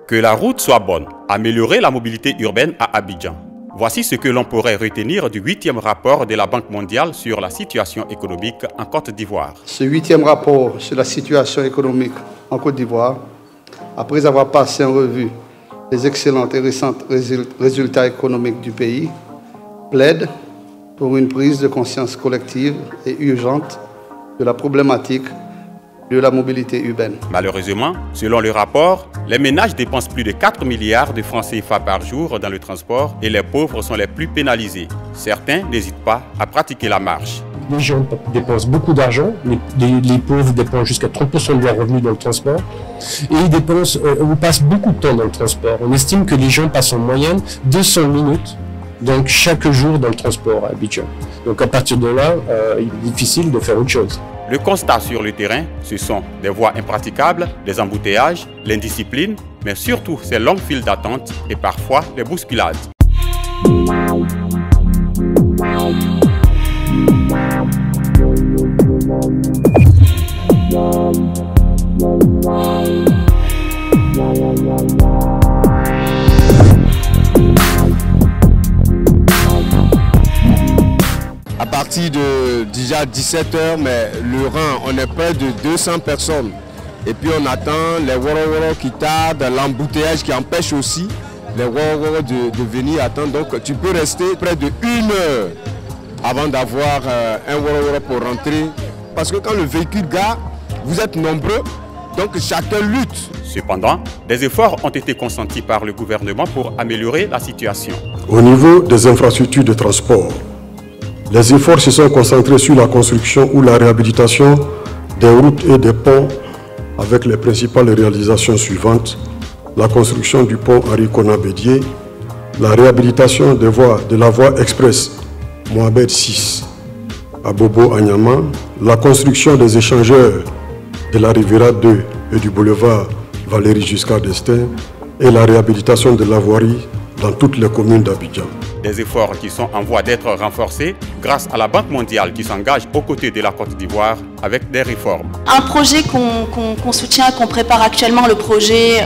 Que la route soit bonne, améliorer la mobilité urbaine à Abidjan. Voici ce que l'on pourrait retenir du 8e rapport de la Banque mondiale sur la situation économique en Côte d'Ivoire. Ce 8e rapport sur la situation économique en Côte d'Ivoire, après avoir passé en revue les excellents et récents résultats économiques du pays, plaide pour une prise de conscience collective et urgente de la problématique de la mobilité urbaine. Malheureusement, selon le rapport, les ménages dépensent plus de 4 milliards de francs CFA par jour dans le transport et les pauvres sont les plus pénalisés. Certains n'hésitent pas à pratiquer la marche. Les gens dépensent beaucoup d'argent, les pauvres dépensent jusqu'à 30% de leurs revenus dans le transport et ils passent beaucoup de temps dans le transport. On estime que les gens passent en moyenne 200 minutes donc chaque jour dans le transport à Abidjan. Donc à partir de là, il est difficile de faire autre chose. Le constat sur le terrain, ce sont des voies impraticables, des embouteillages, l'indiscipline, mais surtout ces longues files d'attente et parfois les bousculades. À partir de déjà 17h, mais le rang, on est près de 200 personnes. Et puis on attend les woro qui tardent, l'embouteillage qui empêche aussi les woro de venir attendre. Donc tu peux rester près de 1 heure avant d'avoir un woro pour rentrer. Parce que quand le véhicule gare, vous êtes nombreux, donc chacun lutte. Cependant, des efforts ont été consentis par le gouvernement pour améliorer la situation. Au niveau des infrastructures de transport, les efforts se sont concentrés sur la construction ou la réhabilitation des routes et des ponts avec les principales réalisations suivantes: la construction du pont Henri Konan Bédié, la réhabilitation de la voie express Mohamed VI à Bobo à Niama, la construction des échangeurs de la Riviera 2 et du boulevard Valéry Giscard d'Estaing et la réhabilitation de la voirie dans toutes les communes d'Abidjan. Des efforts qui sont en voie d'être renforcés grâce à la Banque mondiale qui s'engage aux côtés de la Côte d'Ivoire avec des réformes. Un projet qu'on soutient, qu'on prépare actuellement, le projet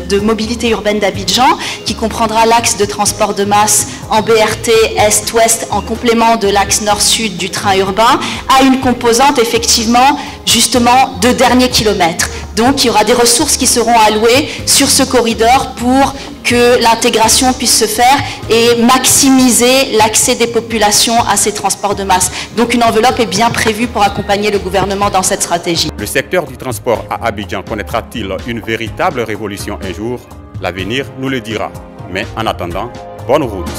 de mobilité urbaine d'Abidjan, qui comprendra l'axe de transport de masse en BRT Est-Ouest en complément de l'axe Nord-Sud du train urbain, a une composante effectivement justement de dernier kilomètre. Donc il y aura des ressources qui seront allouées sur ce corridor pour que l'intégration puisse se faire et maximiser l'accès des populations à ces transports de masse. Donc une enveloppe est bien prévue pour accompagner le gouvernement dans cette stratégie. Le secteur du transport à Abidjan connaîtra-t-il une véritable révolution un jour? L'avenir nous le dira. Mais en attendant, bonne route.